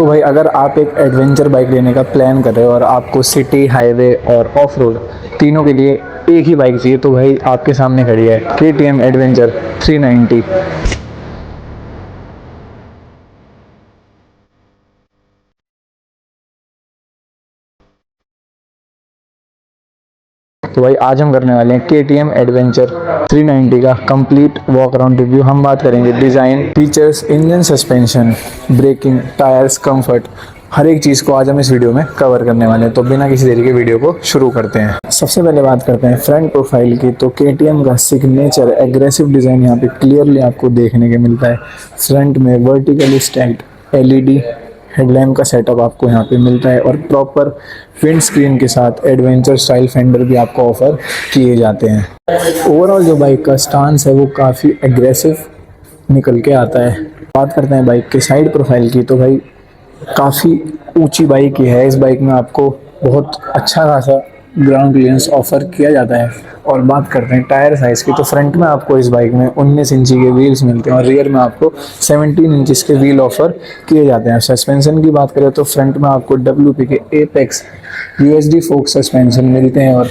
तो भाई अगर आप एक एडवेंचर बाइक लेने का प्लान कर रहे हो और आपको सिटी, हाईवे और ऑफ रोड तीनों के लिए एक ही बाइक चाहिए, तो भाई आपके सामने खड़ी है KTM एडवेंचर 390। तो भाई आज हम करने वाले हैं KTM एडवेंचर 390 का कंप्लीट वॉक अराउंड रिव्यू। हम बात करेंगे design, features, engine, suspension, braking, tyres, comfort, हर एक चीज़ को आज हम इस वीडियो में कवर करने वाले हैं। तो बिना किसी देरी के वीडियो को शुरू करते हैं। सबसे पहले बात करते हैं फ्रंट प्रोफाइल की। तो KTM का सिग्नेचर एग्रेसिव डिज़ाइन यहाँ पे क्लियरली आपको देखने के मिलता है। फ्रंट में वर्टिकली स्टैक्ड LED हेडलैम्प का सेटअप आपको यहाँ पे मिलता है और प्रॉपर विंड स्क्रीन के साथ एडवेंचर स्टाइल फेंडर भी आपको ऑफर किए जाते हैं। ओवरऑल जो बाइक का स्टांस है वो काफ़ी एग्रेसिव निकल के आता है। बात करते हैं बाइक के साइड प्रोफाइल की। तो भाई काफ़ी ऊंची बाइक ही है। इस बाइक में आपको बहुत अच्छा खासा ग्राउंड क्लियरेंस ऑफर किया जाता है। और बात करते हैं टायर साइज़ की। तो फ्रंट में आपको इस बाइक में 19 इंची के व्हील्स मिलते हैं और रियर में आपको 17 इंचज़ के व्हील ऑफर किए जाते हैं। सस्पेंशन की बात करें तो फ्रंट में आपको WP के एपेक्स USD फोक सस्पेंशन मिलते हैं और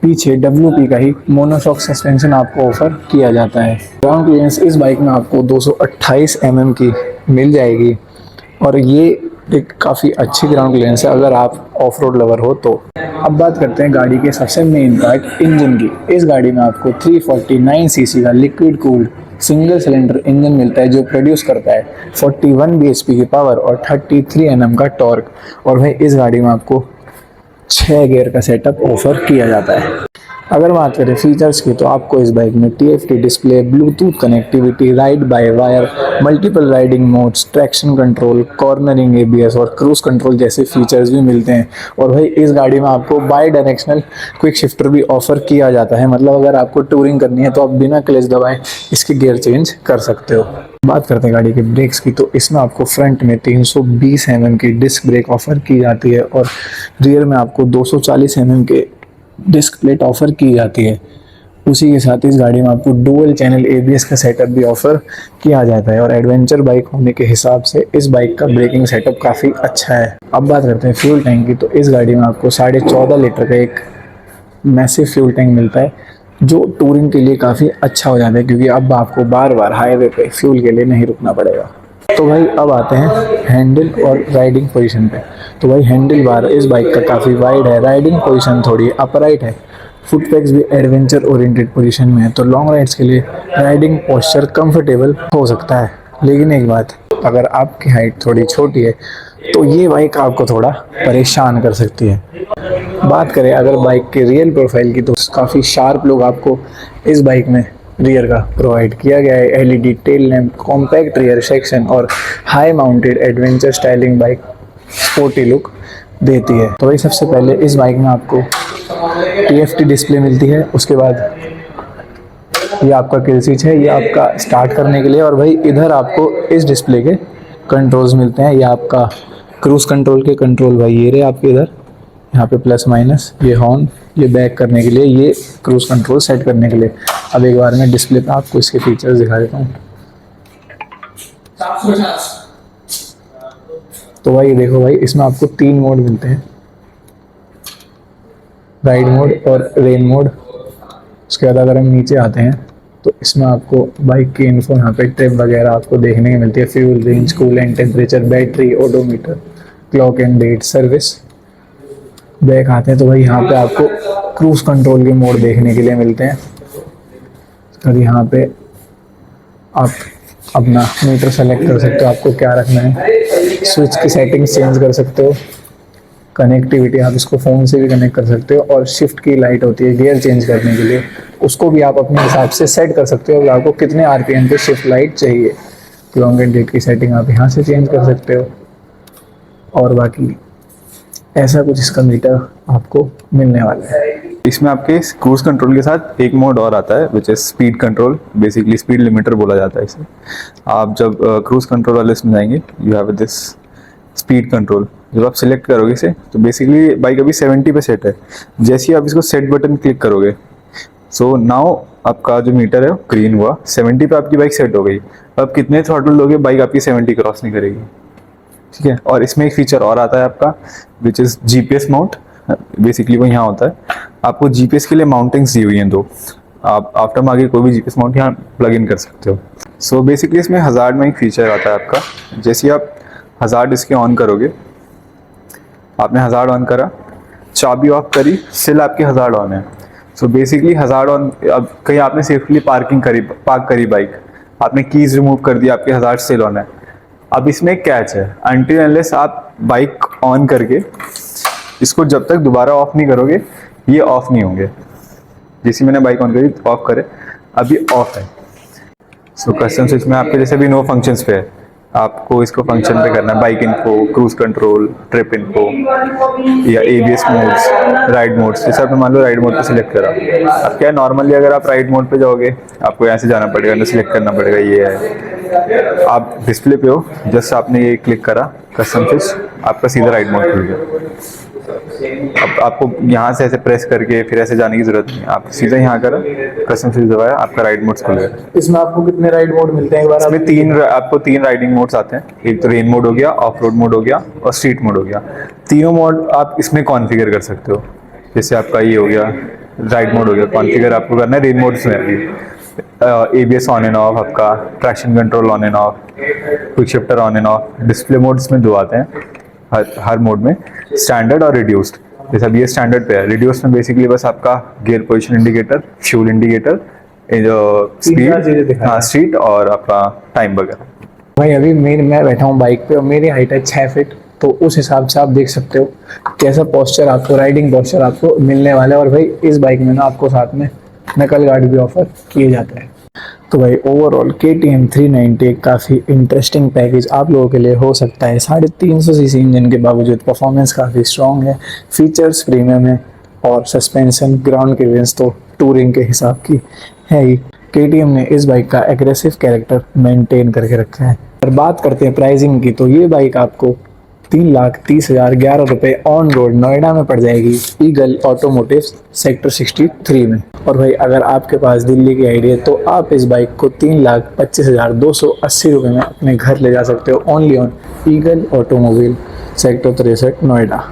पीछे WP का ही मोनोशॉक सस्पेंशन आपको ऑफर किया जाता है। ग्राउंड क्लियरेंस इस बाइक में आपको 228 mm की मिल जाएगी और ये एक काफ़ी अच्छी ग्राउंड क्लियरेंस है अगर आप ऑफ रोड लवर हो तो। अब बात करते हैं गाड़ी के सबसे मेन पार्ट इंजन की। इस गाड़ी में आपको 349 सीसी का liquid cooled single cylinder engine मिलता है जो प्रोड्यूस करता है 41 bhp की पावर और 33 Nm का टॉर्क। और भाई इस गाड़ी में आपको 6 गियर का सेटअप ऑफर किया जाता है। अगर बात करें फीचर्स की तो आपको इस बाइक में TFT display, Bluetooth connectivity, ride by wire, multiple riding modes, traction control, cornering ABS और क्रूज कंट्रोल जैसे फीचर्स भी मिलते हैं। और भाई इस गाड़ी में आपको बाई डायरेक्शनल क्विक शिफ्टर भी ऑफर किया जाता है। मतलब अगर आपको टूरिंग करनी है तो आप बिना क्लच दबाए इसके गियर चेंज कर सकते हो। बात करते हैं गाड़ी के ब्रेक्स की। तो इसमें आपको फ्रंट में 320 mm की डिस्क ब्रेक ऑफर की जाती है और रियर में आपको 240 mm के डिस्क प्लेट ऑफर की जाती है। उसी के साथ इस गाड़ी में आपको डुअल चैनल ABS का सेटअप भी ऑफर किया जाता है और एडवेंचर बाइक होने के हिसाब से इस बाइक का ब्रेकिंग सेटअप काफ़ी अच्छा है। अब बात करते हैं फ्यूल टैंक की। तो इस गाड़ी में आपको 14.5 लीटर का एक मैसिव फ्यूल टैंक मिलता है जो टूरिंग के लिए काफ़ी अच्छा हो जाता है क्योंकि अब आपको बार बार हाईवे पे फ्यूल के लिए नहीं रुकना पड़ेगा। तो भाई अब आते हैं हैंडल और राइडिंग पोजीशन पे। तो भाई हैंडल बार इस बाइक का काफ़ी वाइड है, राइडिंग पोजीशन थोड़ी अपराइट है, फुट पैक्स भी एडवेंचर ओरिएंटेड पोजीशन में है। तो लॉन्ग राइड्स के लिए राइडिंग पोस्चर कंफर्टेबल हो सकता है। लेकिन एक बात, अगर आपकी हाइट थोड़ी छोटी है तो ये बाइक आपको थोड़ा परेशान कर सकती है। बात करें अगर बाइक के रियर प्रोफाइल की तो काफ़ी शार्प लुक आपको इस बाइक में रियर का प्रोवाइड किया गया है। LED tail lamp, compact rear section और high mounted adventure styling bike sporty look देती है। तो भाई सबसे पहले इस बाइक में आपको TFT डिस्प्ले मिलती है। उसके बाद ये आपका किल स्विच है, ये आपका स्टार्ट करने के लिए। और भाई इधर आपको इस डिस्प्ले के कंट्रोल्स मिलते हैं। ये आपका क्रूज कंट्रोल के कंट्रोल भाई ये रहे आपके इधर, यहाँ पे प्लस माइनस, ये हॉर्न, ये बैक करने के लिए, ये क्रूज कंट्रोल सेट करने के लिए। अब एक बार मैं डिस्प्ले पे आपको इसके फीचर्स दिखा देता हूँ। तो भाई देखो भाई इसमें आपको 3 मोड मिलते हैं, राइड मोड और रेन मोड। उसके बाद अगर हम नीचे आते हैं तो इसमें आपको बाइक की इन्फो, यहाँ पे ट्रिप वगैरह आपको देखने को मिलती है, fuel range, coolant temperature, battery, odometer, clock and date, service. Back आते हैं तो भाई यहाँ पे आपको क्रूज कंट्रोल के मोड देखने के लिए मिलते हैं। और यहाँ पे आप अपना मीटर सेलेक्ट कर सकते हो, आपको क्या रखना है। स्विच की सेटिंग्स चेंज कर सकते हो। कनेक्टिविटी आप इसको फ़ोन से भी कनेक्ट कर सकते हो। और शिफ्ट की लाइट होती है गियर चेंज करने के लिए, उसको भी आप अपने हिसाब से सेट कर सकते हो। आपको कितने RPM पे शिफ्ट लाइट चाहिए, लॉन्ग एंड डेट की सेटिंग आप यहाँ से चेंज कर सकते हो। और बाकी ऐसा कुछ इसका मीटर आपको मिलने वाला है। इसमें आपके क्रूज कंट्रोल के साथ एक मोड और आता है which is speed control. Basically speed limiter बोला जाता है इसे। आप जब क्रूज कंट्रोल वाले इसमें जाएंगे, you have this speed control. जब आप सिलेक्ट करोगे इसे तो बेसिकली बाइक अभी 70 पे सेट है। जैसे ही आप इसको सेट बटन क्लिक करोगे, सो नाउ आपका जो मीटर है वो ग्रीन हुआ, 70 पे आपकी बाइक सेट हो गई। अब कितने थ्रॉटल दोगे बाइक आपकी 70 क्रॉस नहीं करेगी। ठीक है। और इसमें एक फीचर और आता है आपका, which is GPS mount. Basically वो यहाँ होता है, आपको GPS के लिए माउंटिंग्स दी हुई हैं दो, आप आफ्टर मार्केट कोई भी GPS माउंट यहाँ प्लग इन कर सकते हो। सो बेसिकली इसमें हज़ार्ड में एक फीचर आता है आपका, जैसे ही आप हज़ार्ड इसके ऑन करोगे, आपने हज़ार्ड ऑन करा, चाबी ऑफ करी, स्टिल आपकी हज़ार्ड ऑन है। सो बेसिकली हज़ार्ड ऑन, अब कहीं आपने सेफली पार्क करी बाइक, आपने कीज़ रिमूव कर दी, आपके हज़ार्ड स्टिल ऑन है। अब इसमें एक कैच है, अनटिल अनलेस आप बाइक ऑन करके इसको जब तक दोबारा ऑफ नहीं करोगे, ये ऑफ नहीं होंगे। जैसे मैंने बाइक ऑन करी, ऑफ करे, अभी ऑफ है। सो कस्टम स्विच में आपके जैसे भी नो फंक्शंस पे है, आपको इसको फंक्शन पे करना है, bike info, cruise control, trip info या ABS मोड्स, राइड मोड्स। जैसे आपने मान लो राइड मोड पे सिलेक्ट करा, अब क्या है, नॉर्मली अगर आप राइड मोड पे जाओगे आपको यहाँ से जाना पड़ेगा, ना सिलेक्ट करना पड़ेगा, ये है। आप डिस्प्ले पे हो, जस्ट आपने ये क्लिक करा कस्टम स्विच, आपका सीधा राइड मोड खुल गया। अब आपको यहाँ से ऐसे प्रेस करके फिर ऐसे जाने की जरूरत नहीं है, आप सीधा यहाँ करा, कस्टम स्विच दबाया, आपका राइड मोड्स खुल गया। इसमें आपको कितने राइड मोड मिलते हैं एक बार? इसमें आपको तीन राइडिंग मोड्स आते हैं, एक तो रेन मोड हो गया, ऑफ रोड मोड हो गया और स्ट्रीट मोड हो गया। तीनों मोड आप इसमें कॉन्फ़िगर कर सकते हो। जैसे आपका ये हो गया राइड मोड हो गया, कॉन्फ़िगर आपको करना है रेन मोड्स में अभी। ABS ऑन एंड ऑफ, आपका traction control on end of, quick shifter on end of. Display modes में दो आते हैं हर मोड में, स्टैंडर्ड और रिड्यूस्ड। जैसे अब ये स्टैंडर्ड पे है, रिड्यूस्ड में बेसिकली बस आपका gear position indicator, fuel indicator, speed, हाँ स्ट्रीट और आपका टाइम वगैरह। भाई अभी मैं बैठा हूँ बाइक पे और मेरी हाइट है 6 फीट, तो उस हिसाब से आप देख सकते हो कैसा पोस्चर आपको, राइडिंग पोस्चर आपको मिलने वाला है। और भाई इस बाइक में ना आपको साथ में नकल गार्ड भी ऑफर किए जाते हैं। तो भाई ओवरऑल KTM 390 एक काफ़ी इंटरेस्टिंग पैकेज आप लोगों के लिए हो सकता है। 350 सीसी इंजन के बावजूद परफॉर्मेंस काफ़ी स्ट्रॉन्ग है, फीचर्स प्रीमियम है और सस्पेंशन ग्राउंड क्लियरेंस तो टूरिंग के हिसाब की है ही। KTM ने इस बाइक का एग्रेसिव कैरेक्टर मेंटेन करके रखा है। और बात करते हैं प्राइसिंग की, तो ये बाइक आपको 3,30,011 रुपये ऑन रोड नोएडा में पड़ जाएगी, ईगल ऑटोमोटिव सेक्टर 63 में। और भाई अगर आपके पास दिल्ली की आईडी है तो आप इस बाइक को 3,25,280 रुपये में अपने घर ले जा सकते हो, only on eagle automobile sector 63 Noida.